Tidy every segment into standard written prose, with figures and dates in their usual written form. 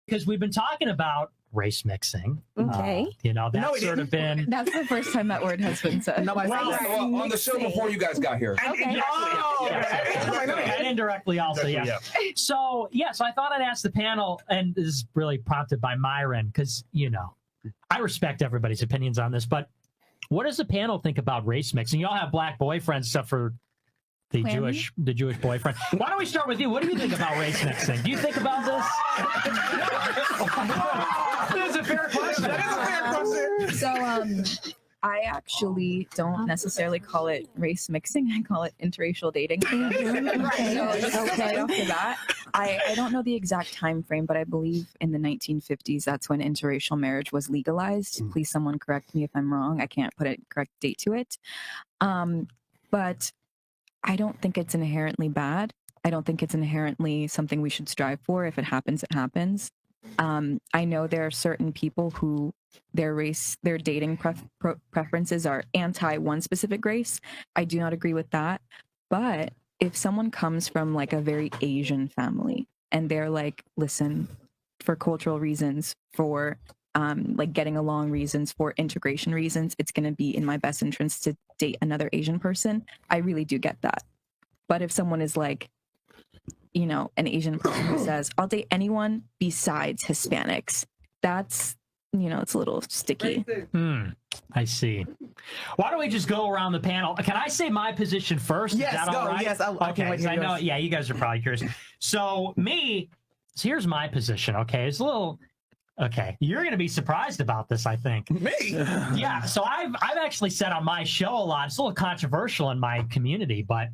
because we've been talking about race mixing. Okay. That's sort of been. That's the first time that word has been said. Nobody on the show before you guys got here. Okay. And indirectly also, yeah. So I thought I'd ask the panel, and this is really prompted by Myron, because, I respect everybody's opinions on this, but what does the panel think about race mixing? You all have black boyfriends except for the Jewish boyfriend. Why don't we start with you? What do you think about race mixing? Do you think about this? That's a fair question. So, I actually don't necessarily call it race mixing. I call it interracial dating. After that, I don't know the exact time frame, but I believe in the 1950s, that's when interracial marriage was legalized. Please, someone correct me if I'm wrong. I can't put a correct date to it. But I don't think it's inherently bad. I don't think it's inherently something we should strive for. If it happens, it happens. I know there are certain people who their dating preferences are anti one specific race. I do not agree with that. But if someone comes from like a very Asian family and they're like, listen, for cultural reasons, for like getting along reasons, for integration reasons, it's going to be in my best interest to date another Asian person. I really do get that. But if someone is like, an Asian person who says, I'll date anyone besides Hispanics, that's, it's a little sticky. I see. Why don't we just go around the panel? Can I say my position first? Yes, Is that all right? Yes, I can't wait to hear I know. yours. Yeah, you guys are probably curious. So here's my position. Okay, it's a little. Okay, you're going to be surprised about this, I think. Me? Yeah. So I've actually said on my show a lot. It's a little controversial in my community, but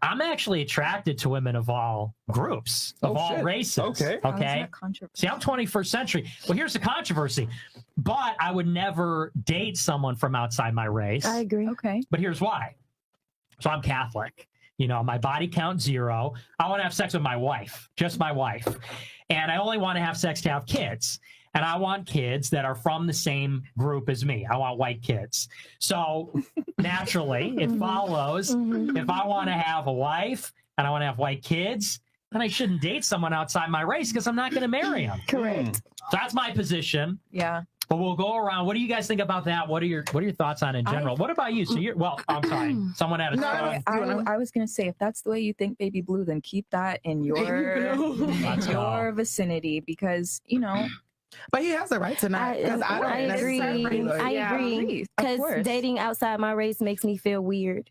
I'm actually attracted to women of all groups, of all races. Okay. How is that controversial? See, I'm 21st century. Well, here's the controversy. But I would never date someone from outside my race. I agree. Okay. But here's why. So I'm Catholic. My body count 0. I want to have sex with my wife, just my wife. And I only want to have sex to have kids. And I want kids that are from the same group as me. I want white kids. So naturally, it follows if I want to have a wife and I want to have white kids, then I shouldn't date someone outside my race because I'm not going to marry them. Correct. So that's my position. Yeah. But we'll go around. What do you guys think about that? What are your thoughts on it in general? What about you? So I'm sorry. Someone had a thought. I was going to say, if that's the way you think Baby Blue, then keep that in your vicinity because, But he has the right to not. I agree. I agree. Because dating outside my race makes me feel weird.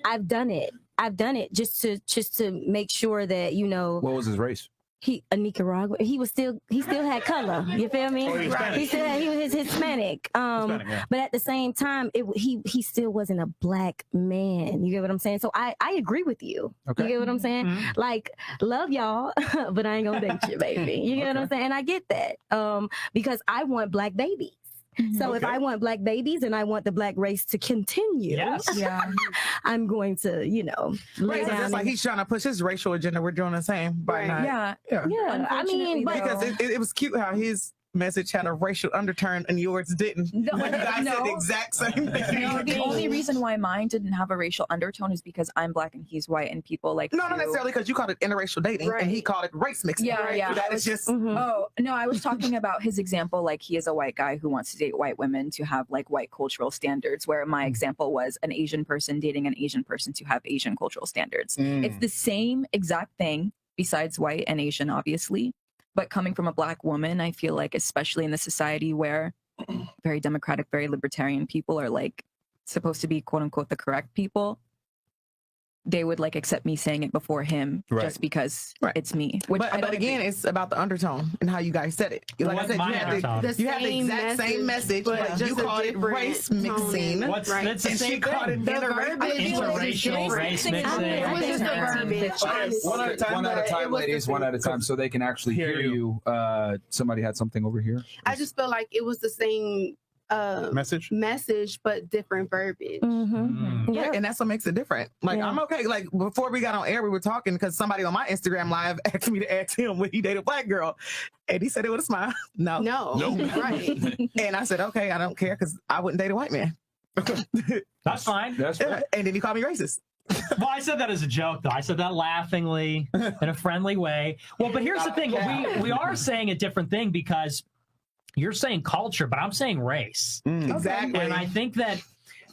I've done it just to make sure that What was his race? He a Nicaraguan. He still had color. You feel me? He was Hispanic. But at the same time, he still wasn't a black man. You get what I'm saying? So I agree with you. Okay. You get what I'm saying? Like, love y'all, but I ain't gonna date you, baby. You get what I'm saying? And I get that. Because I want black babies. So if I want black babies and I want the black race to continue, I'm going to, lay down. It's like he's trying to push his racial agenda. We're doing the same by not. Yeah. I mean, but Because it was cute how his message had a racial undertone and yours didn't. No, you guys said the exact same thing. No, the only reason why mine didn't have a racial undertone is because I'm black and he's white, and people like not necessarily because you called it interracial dating and he called it race mixing. Yeah. That is just. Oh no, I was talking about his example. Like, he is a white guy who wants to date white women to have like white cultural standards. Where my example was an Asian person dating an Asian person to have Asian cultural standards. It's the same exact thing, besides white and Asian, obviously. But coming from a black woman, I feel like, especially in the society where very democratic, very libertarian people are like supposed to be quote unquote the correct people, they would like accept me saying it before him just because it's me. But again, it's about the undertone and how you guys said it. Like I said, you had the exact same message, but you called it race mixing. That's the same thing. Interracial race mixing. It was just the verbiage. One at a time, ladies. One at a time, so they can actually hear you. Somebody had something over here. I just feel like it was the same message, but different verbiage. Yeah, and that's what makes it different. Like, I'm okay. Like, before we got on air, we were talking because somebody on my Instagram live asked me to ask him would he date a black girl, and he said it with a smile. No. Right. And I said, okay, I don't care because I wouldn't date a white man. That's fine. That's right. And then he called me racist. Well, I said that as a joke, though. I said that laughingly, in a friendly way. Well, but here's the thing. We are saying a different thing because you're saying culture, but I'm saying race. Exactly. And I think that,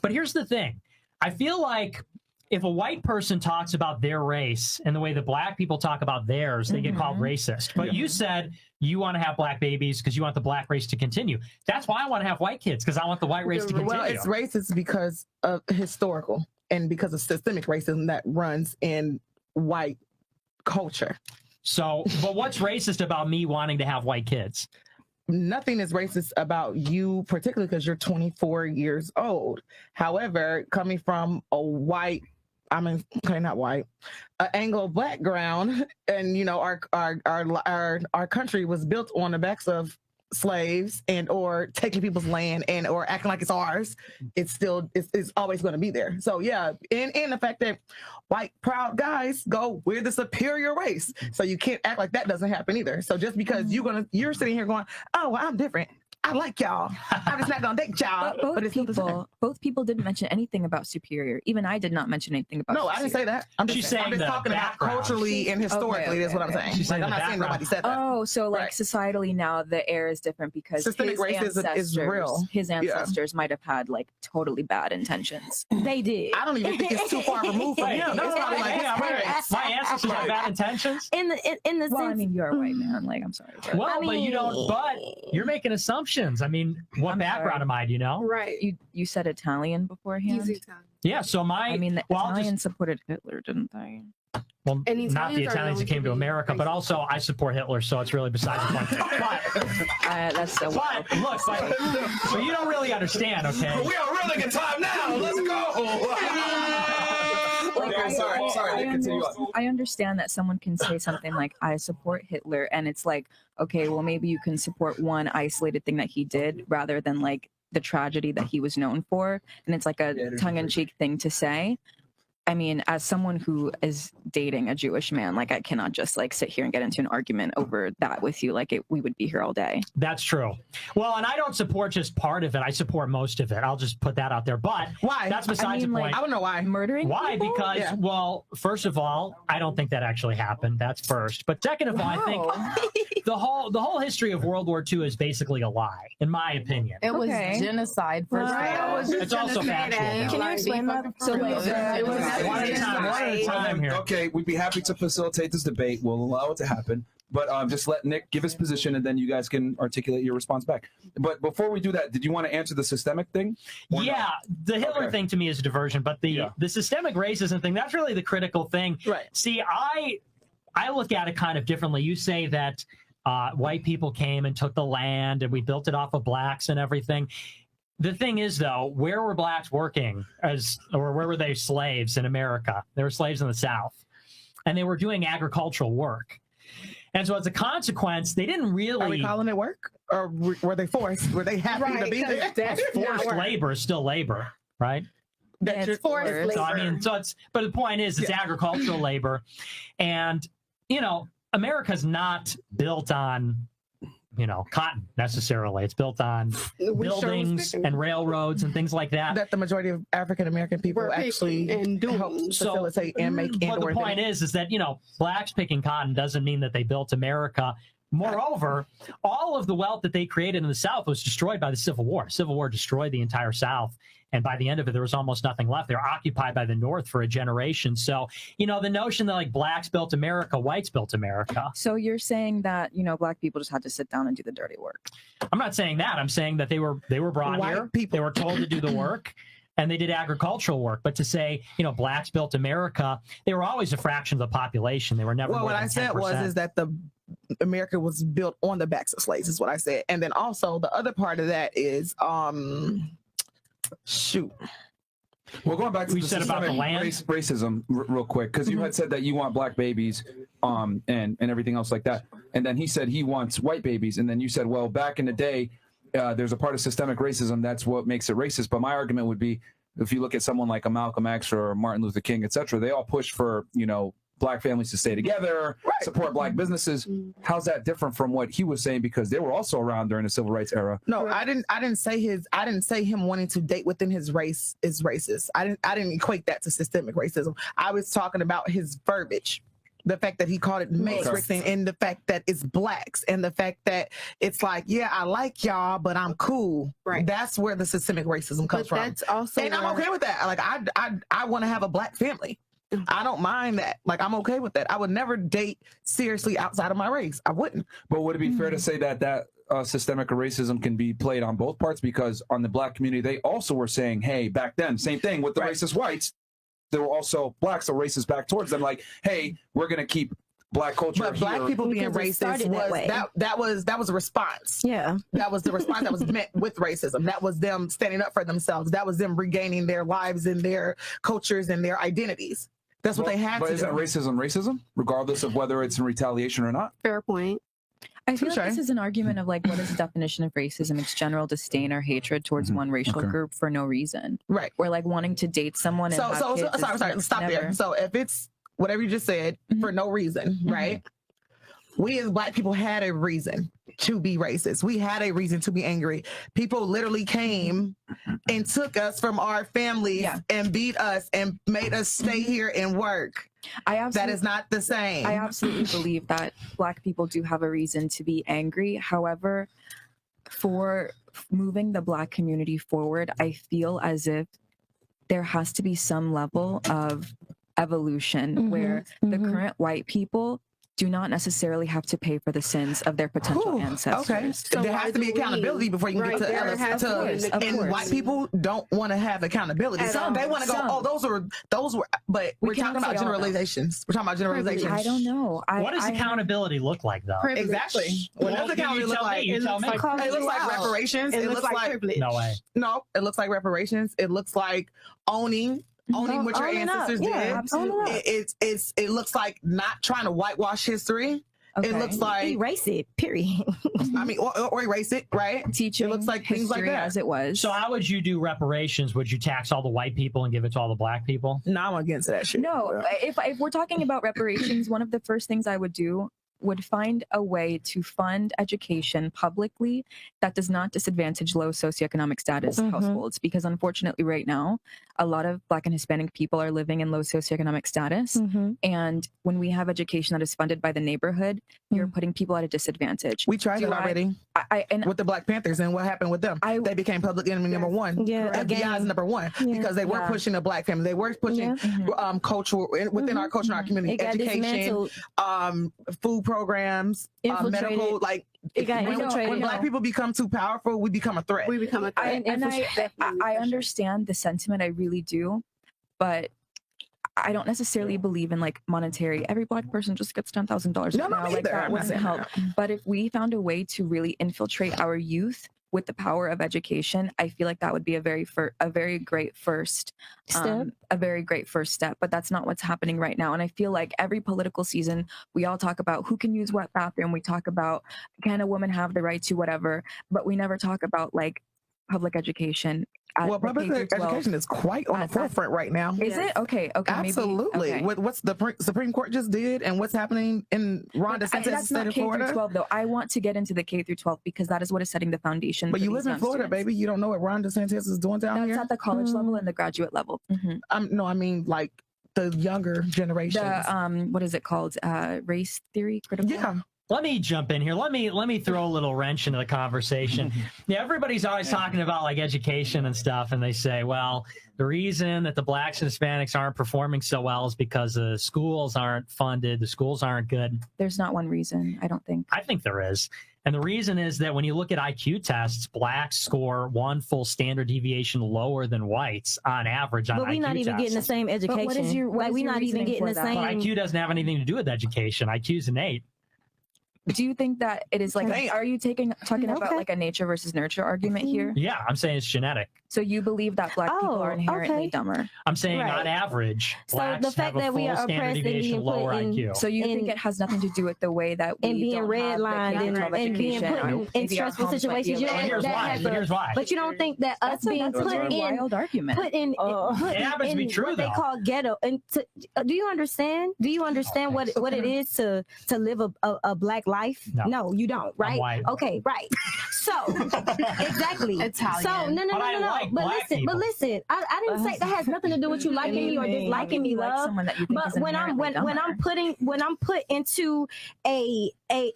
but here's the thing. I feel like if a white person talks about their race and the way that black people talk about theirs, they get called racist. But you said you want to have black babies because you want the black race to continue. That's why I want to have white kids, because I want the white race to continue. Well, it's racist because of historical and because of systemic racism that runs in white culture. So, but what's racist about me wanting to have white kids? Nothing is racist about you, particularly because you're 24 years old. However, coming from a white, not white, Anglo background, and you know, our country was built on the backs of slaves and or taking people's land and or acting like it's ours. It's always going to be there. So yeah, and the fact that white proud guys go, we're the superior race, so you can't act like that doesn't happen either. So just because you're sitting here going, oh, well, I'm different, I like y'all, I'm just not gonna date y'all. But both people didn't mention anything about superior. Even I did not mention anything about. No, I didn't say that. I'm just talking about culturally and historically. That's what I'm saying. I'm not saying nobody said that. Oh, so like societally now the air is different because systemic racism is real. His ancestors might have had like totally bad intentions. They did. I don't even think it's too far removed from him. No, my ancestors have bad intentions. In the sense, I mean, you're a white man. Like, I'm sorry. Well, but you don't. But you're making assumptions. I mean, what background am I? Do you know? Right. You said Italian beforehand. He's Italian. Yeah. So the Italians supported Hitler, didn't they? Well, not the Italians that came to America, but also I support Hitler, so it's really beside the point. That's so. But look, so you don't really understand, okay? We are really good time now. Let's go. I understand that someone can say something like, I support Hitler, and it's like, okay, well, maybe you can support one isolated thing that he did rather than like the tragedy that he was known for. And it's like a tongue-in-cheek thing to say. I mean, as someone who is dating a Jewish man, like I cannot just like sit here and get into an argument over that with you. Like we would be here all day. That's true. Well, and I don't support just part of it. I support most of it. I'll just put that out there. But why? That's besides the point. I don't know why. Murdering Why? people? Because, well, first of all, I don't think that actually happened. That's first. But second of all, I think the whole history of World War II is basically a lie, in my opinion. It was genocide. First it's also factual. Can you explain that? So it was one at a time here. Okay, we'd be happy to facilitate this debate. We'll allow it to happen. But just let Nick give his position, and then you guys can articulate your response back. But before we do that, did you want to answer the systemic thing? Yeah, the Hitler thing to me is a diversion, but the systemic racism thing, that's really the critical thing. Right. See, I look at it kind of differently. You say that white people came and took the land, and we built it off of blacks and everything. The thing is, though, where were blacks working or where were they slaves in America? They were slaves in the South, and they were doing agricultural work. And so as a consequence, they didn't really... Are we calling it work? Or were they forced? Were they happy to be there? Forced labor is still labor, right? That's forced labor. So, I mean, but the point is, it's agricultural labor. And, you know, America's not built on... cotton necessarily. It's built on buildings and railroads and things like that. That the majority of African American people actually help facilitate and make. But the point is that blacks picking cotton doesn't mean that they built America. Moreover, all of the wealth that they created in the South was destroyed by the Civil War. Civil War destroyed the entire South. And by the end of it, there was almost nothing left. They're occupied by the North for a generation. So, the notion that like blacks built America, whites built America. So you're saying that, black people just had to sit down and do the dirty work. I'm not saying that. I'm saying that they were brought here. They were told to do the work. And they did agricultural work. But to say, blacks built America, they were always a fraction of the population. They were never more what than I said 10%. is that America was built on the backs of slaves, is what I said. And then also the other part of that is Well, going back to we said about the land racism real quick, because you had said that you want black babies and everything else like that. And then he said he wants white babies. And then you said, well, back in the day, there's a part of systemic racism. That's what makes it racist. But my argument would be, if you look at someone like a Malcolm X or Martin Luther King, et cetera, they all pushed for, black families to stay together, support black businesses. How's that different from what he was saying? Because they were also around during the civil rights era. No, I didn't say him wanting to date within his race is racist. I didn't equate that to systemic racism. I was talking about his verbiage. The fact that he called it mixed, and the fact that it's blacks, and the fact that it's like, yeah, I like y'all, but I'm cool. Right. That's where the systemic racism comes from. That's also, and I'm okay with that. Like, I want to have a black family. I don't mind that. Like, I'm okay with that. I would never date seriously outside of my race. I wouldn't. But would it be fair to say that systemic racism can be played on both parts? Because on the black community, they also were saying, hey, back then, same thing with the racist whites. There were also blacks, so racist back towards them. Like, hey, we're going to keep black culture But black people being racist that was a response. Yeah. That was the response that was met with racism. That was them standing up for themselves. That was them regaining their lives and their cultures and their identities. That's what they had to do. But isn't racism, regardless of whether it's in retaliation or not? fair point. I feel like this is an argument of like, what is the definition of racism? It's general disdain or hatred towards one racial group for no reason. Right. Or like wanting to date someone. And Sorry, stop there. So if it's whatever you just said for no reason, right? We as black people had a reason to be racist. We had a reason to be angry. People literally came and took us from our families and beat us and made us stay here and work. That is not the same. I absolutely believe that black people do have a reason to be angry. However, for moving the black community forward, I feel as if there has to be some level of evolution where the current white people do not necessarily have to pay for the sins of their potential ancestors. Okay. So there has to be accountability before you can get to Ellis. And white people don't want to have accountability. They want to go, those were, but we're talking about generalizations. We're talking about generalizations. I don't know. What does accountability look like, though? Exactly. What does accountability look like? It looks like reparations. It looks like privilege. No way. No, it looks like reparations. It looks like owning what your ancestors did. Absolutely. It looks like not trying to whitewash history. Okay. It looks like erase it. Period. I mean, or erase it, right? Teaching it looks like things like that as it was. So how would you do reparations? Would you tax all the white people and give it to all the black people? No, I'm against that shit. No, if we're talking about reparations, one of the first things I would do would find a way to fund education publicly that does not disadvantage low socioeconomic status households, because unfortunately right now a lot of Black and Hispanic people are living in low socioeconomic status, and when we have education that is funded by the neighborhood, you're putting people at a disadvantage. We tried that already with the Black Panthers, and what happened with them? They became public enemy number one. FBI's number one because they were pushing the Black family. They were pushing cultural within our culture, our community, education, food programs, medical. Like when Black people become too powerful, we become a threat. We become a threat. I understand the sentiment. I really do, but I don't necessarily believe in like monetary. Every Black person just gets $10,000 now. Like that wouldn't help. But if we found a way to really infiltrate our youth with the power of education, I feel like that would be a very great first step. A very great first step. But that's not what's happening right now. And I feel like every political season, we all talk about who can use what bathroom. We talk about, can a woman have the right to whatever, but we never talk about like public education. Well, public education is quite on the forefront right now. Is it? Okay. Absolutely. Maybe, okay. What's the Supreme Court just did and what's happening in Ron DeSantis' state of Florida? K through 12, though. I want to get into the K through 12 because that is what is setting the foundation. But you live in Florida, baby. You don't know what Ron DeSantis is doing down here? That's at the college level and the graduate level. No, I mean like the younger generations. What is it called? Race theory critical? Yeah. Let me jump in here. Let me throw a little wrench into the conversation. Yeah, everybody's always talking about like education and stuff, and they say, well, the reason that the Blacks and Hispanics aren't performing so well is because the schools aren't funded, the schools aren't good. There's not one reason, I don't think. I think there is. And the reason is that when you look at IQ tests, Blacks score one full standard deviation lower than whites on average on IQ tests. But we're not even getting the same education. We're not even getting the same. But IQ doesn't have anything to do with education. IQ is innate. do you think that it is like, Damn. are you talking about Okay. like a nature versus nurture argument here? Yeah, I'm saying it's genetic. So you believe that black people are inherently okay. dumber? I'm saying Right. on average, So blacks the fact have a that we full are standard oppressed and deviation being lower put in- IQ. So you think it has nothing to do with the way that we and being don't have the redlined K-12 and being education, put or in maybe our stressful homes might be situations. a You little know, And here's that why. has And a- here's why. But you don't think that us being that's put a in wild argument. put in put It happens to be in true, what they though. call ghetto. And do you understand? Do you understand what it is to live a black life? No. You don't. Right? white. Okay. Right. So exactly. Italian. So no. But I like black But people. listen. I didn't say that has nothing to do with you liking me or disliking me, Like love. someone that you think But is when I'm put into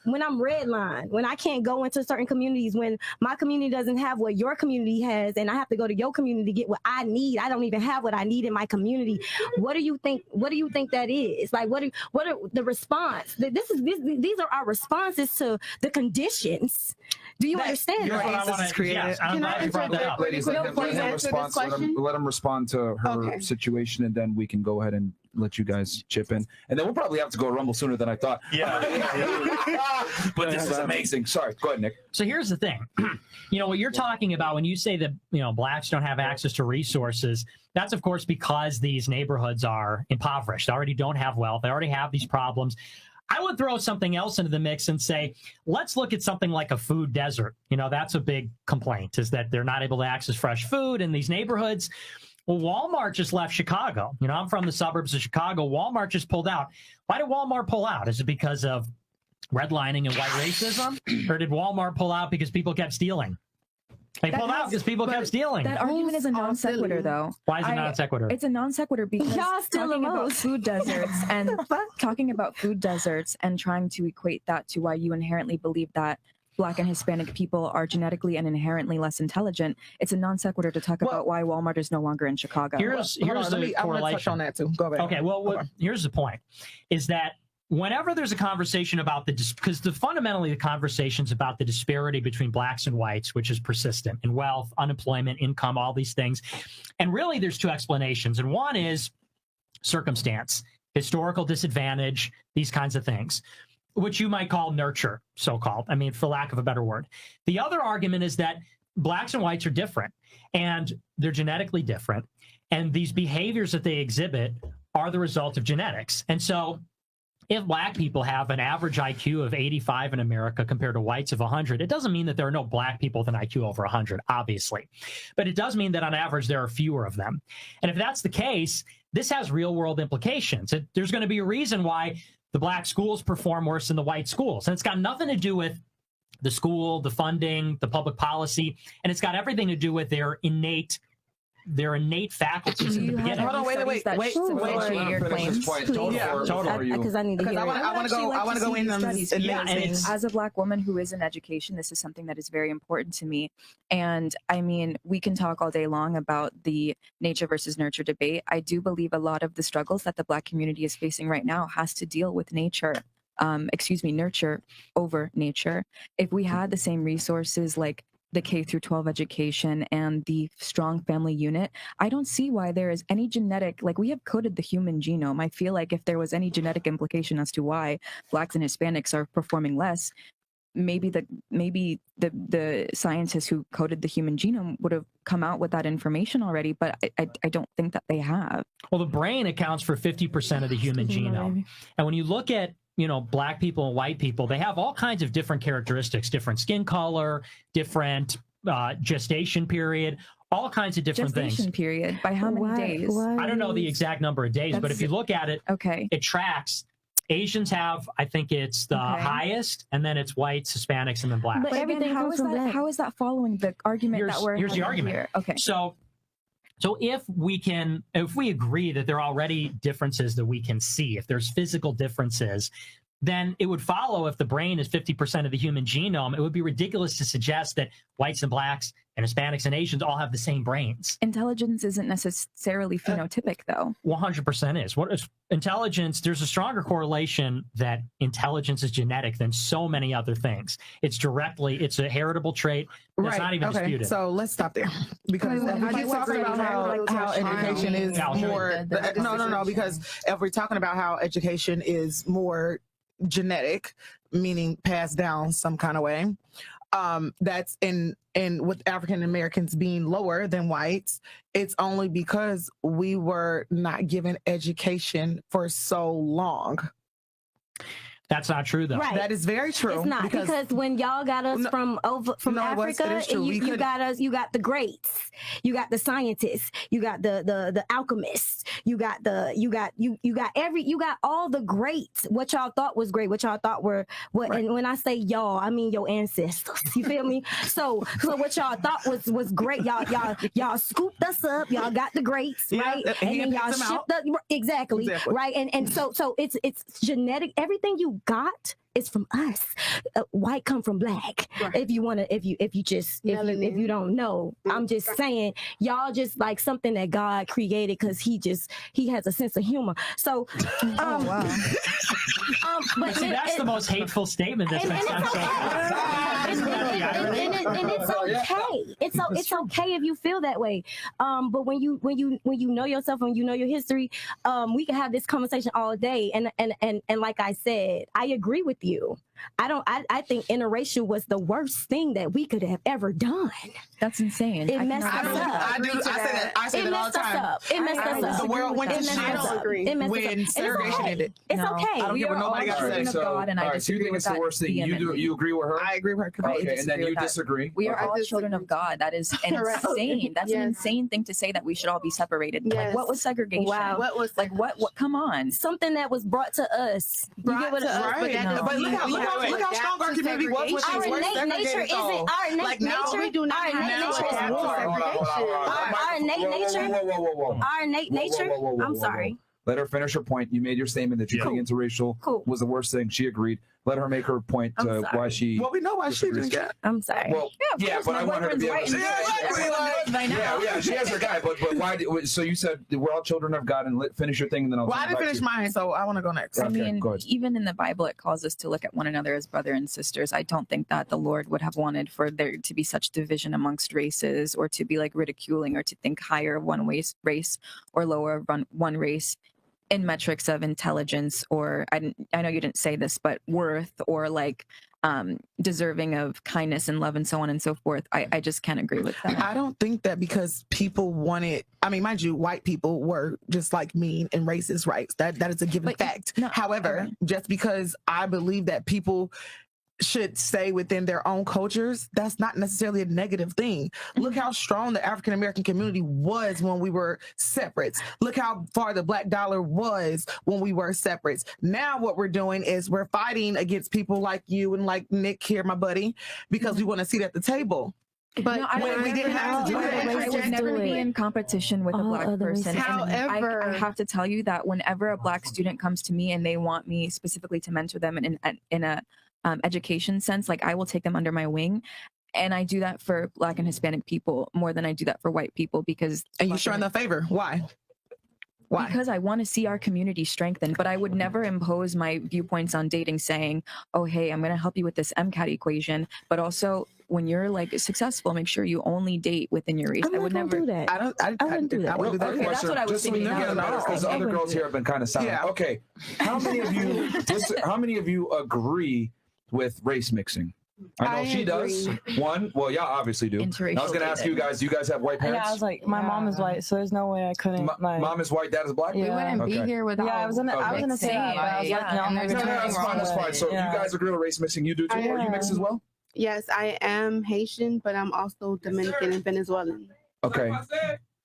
when I'm redlined, when I can't go into certain communities, when my community doesn't have what your community has, and I have to go to your community to get what I need. I don't even have what I need in my community. What do you think that is? Like what are the response? These are our responses to the conditions. Do you understand? Here's that? what I want to create. Yes, I'm Can I glad you brought that up. Ladies, let him Please answer this respond. question. Let him respond to her Okay. situation, and then we can go ahead and let you guys chip in. And then we'll probably have to go Rumble sooner than I thought. But this is amazing. Sorry, go ahead, Nick. So here's the thing. What you're talking about when you say that, blacks don't have access to resources, that's of course because these neighborhoods are impoverished. They already don't have wealth. They already have these problems. I would throw something else into the mix and say, let's look at something like a food desert. That's a big complaint, is that they're not able to access fresh food in these neighborhoods. Well, Walmart just left Chicago. I'm from the suburbs of Chicago. Walmart just pulled out. Why did Walmart pull out? Is it because of redlining and white racism? Or did Walmart pull out because people kept stealing? They pulled out because people kept stealing. That argument is a non sequitur, though. Why is it non sequitur? It's a non sequitur because Y'all still talking the about most. food deserts and talking about food deserts and trying to equate that to why you inherently believe that Black and Hispanic people are genetically and inherently less intelligent. It's a non sequitur to talk about why Walmart is no longer in Chicago. Here's Hold on, the I want to touch correlation. on that too. Go ahead. Okay, well, here's the point, is that whenever there's a conversation about because fundamentally the conversation's about the disparity between blacks and whites, which is persistent in wealth, unemployment, income, all these things. And really there's two explanations. And one is circumstance, historical disadvantage, these kinds of things, which you might call nurture, so-called. I mean, for lack of a better word. The other argument is that blacks and whites are different, and they're genetically different. And these behaviors that they exhibit are the result of genetics. And so if black people have an average IQ of 85 in America compared to whites of 100, it doesn't mean that there are no black people with an IQ over 100, obviously. But it does mean that on average, there are fewer of them. And if that's the case, this has real world implications. There's going to be a reason why the black schools perform worse than the white schools. And it's got nothing to do with the school, the funding, the public policy, and it's got everything to do with their innate faculties in the beginning. Hold on, wait. Your claims. Because I need to hear I want to go in them. As a Black woman who is in education, this is something that is very important to me. And I mean, we can talk all day long about the nature versus nurture debate. I do believe a lot of the struggles that the Black community is facing right now has to deal with nature. Nurture over nature. If we had the same resources like the K through 12 education and the strong family unit, I don't see why there is any genetic, like we have coded the human genome. I feel like if there was any genetic implication as to why Blacks and Hispanics are performing less, maybe the scientists who coded the human genome would have come out with that information already, but I don't think that they have. Well, the brain accounts for 50% of the human genome. And when you look at Black people and white people, they have all kinds of different characteristics, different skin color, different gestation period, all kinds of different things. Gestation period, by how many days? I don't know the exact number of days, but if you look at it, it tracks. Asians have, I think it's the highest, and then it's whites, Hispanics, and then Blacks. But everything how is that following the argument that we're here's the having argument. here? Okay. So if we agree that there are already differences that we can see, if there's physical differences, then it would follow if the brain is 50% of the human genome, it would be ridiculous to suggest that whites and blacks and Hispanics and Asians all have the same brains. Intelligence isn't necessarily phenotypic, though. 100% is. What is intelligence? There's a stronger correlation that intelligence is genetic than so many other things. It's a heritable trait. That's not even disputed. So let's stop there because if you're talking about how education is more. No, because if we're talking about how education is more genetic, meaning passed down some kind of way. That's in with African Americans being lower than whites, it's only because we were not given education for so long. That's not true, though. Right. That is very true. It's not because when y'all got us from Africa, you got us. You got the greats. You got the scientists. You got the alchemists. You got all the greats. What y'all thought was great. What y'all thought were what. Right. And when I say y'all, I mean your ancestors. You feel me? So what y'all thought was great. Y'all scooped us up. Y'all got the greats, right? And then y'all shipped up. Exactly. Right. And so it's genetic. Everything you got is from us. White come from black. Right. If you don't know, I'm just saying y'all just like something that God created because he has a sense of humor. So, but see, that's the most hateful statement that's been said. And it's okay. It's okay if you feel that way. But when you know yourself and you know your history, we can have this conversation all day. And like I said, I agree with you. I think interracial was the worst thing that we could have ever done. That's insane. It messed us up. I say that all the time. It messed us up. The world went to shit when segregation ended. It's okay. I don't care what nobody got to say. God, and I disagree with that. The worst thing. You agree with her? I agree with her. Okay, and then you disagree. We are all children of God. That is insane. That's an insane thing to say, that we should all be separated. Like, what was segregation? Wow. What was what? Come on. Something that was brought to us. You get what but look how strong our community was when things were segregated. Our innate nature. I'm sorry. Let her finish her point. You made your statement that you think interracial was the worst thing. She agreed. Let her make her point why she. Well, we know why she didn't get. I'm sorry. Well, but I want her to be able to say. Yeah, she has her guy. But why? So you said we're all children of God, and finish your thing, and then I'll. Well, I didn't finish mine, so I want to go next. I mean, even in the Bible, it calls us to look at one another as brother and sisters. I don't think that the Lord would have wanted for there to be such division amongst races, or to be like ridiculing, or to think higher of one race or lower of one race in metrics of intelligence, or I know you didn't say this, but worth, or like deserving of kindness and love and so on and so forth. I just can't agree with that. I don't think that because people wanted, I mean, mind you, white people were just like mean and racist, right? That is a given fact. No, however, just because I believe that people should stay within their own cultures, that's not necessarily a negative thing. Look how strong the African American community was when we were separates. Look how far the Black dollar was when we were separates. Now what we're doing is we're fighting against people like you and like Nick here, my buddy, because we want a seat at the table. But when we didn't have to do that, I would never be in competition with a Black person. However, I have to tell you that whenever a Black student comes to me and they want me specifically to mentor them in a education sense, like I will take them under my wing, and I do that for Black and Hispanic people more than I do that for white people, because you showing the favor. Why? Because I want to see our community strengthened, but I would never impose my viewpoints on dating, saying, oh hey, I'm going to help you with this MCAT equation, but also when you're like successful, make sure you only date within your race. I would never do that. I wouldn't do that. Okay, that's what I was thinking. Because the other girls here have been kind of silent. Yeah. Okay, how many of you agree with race mixing? I know she does. One, well, yeah, obviously do. I was going to ask you guys. Do you guys have white parents? Yeah, I was like, my mom is white, so there's no way I couldn't. Mom is white, dad is Black. We wouldn't be here without. Yeah, I was gonna say that, but I was like, no, that's fine. That's fine. So you guys agree with race mixing? You do too? Are you mixed as well? Yes, I am Haitian, but I'm also Dominican and Venezuelan. Okay,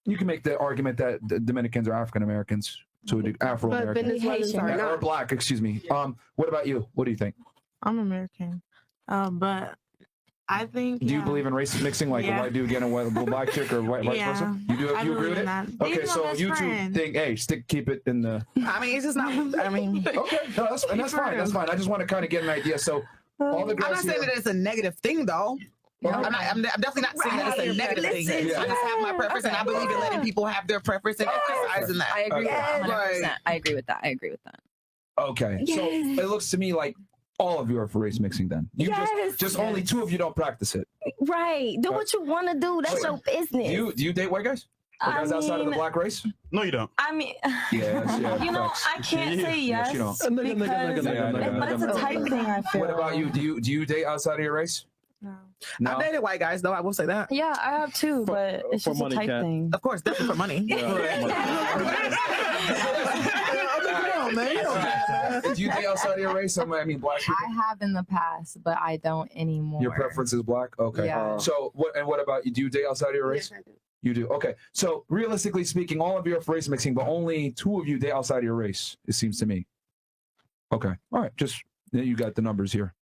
you can make the argument that the Dominicans are African Americans, to Afro Americans, or Black. Excuse me. What about you? What do you think? I'm American, but I think. Do you believe in race mixing, like a white dude getting a Black chick, or vice versa? You agree with it? Okay, so you two think, hey, keep it in the. I mean, it's just not. I mean, okay, no, that's fine. That's fine. I just want to kind of get an idea. So all the girls. I'm not saying that it's a negative thing, though. I'm definitely not saying that it's a negative thing. I just have my preference, and I believe in letting people have their preference and exercising that. I agree with that 100%. I agree with that. Okay, so it looks to me like all of you are for race mixing. Then you just only two of you don't practice it. Right. Do what you want to do. That's your business. Do you date white guys? Or guys outside of the black race? No, you don't. I mean, Yeah, you know, facts. I can't say yes Yes, you don't. because but it's a type thing. I feel. What about you? Do you date outside of your race? No. I dated white guys though. I will say that. Yeah, I have too, but it's for just a money, type Kat. thing. Of course, definitely for money. Do you date outside of your race? I mean, black people. I have in the past, but I don't anymore. Your preference is black? Okay. Yeah. So what about you? Do you date outside of your race? Yes, I do. You do. Okay. So realistically speaking, all of you are for race mixing, but only 2 of you date outside of your race, it seems to me. Okay. All right. Just you got the numbers here.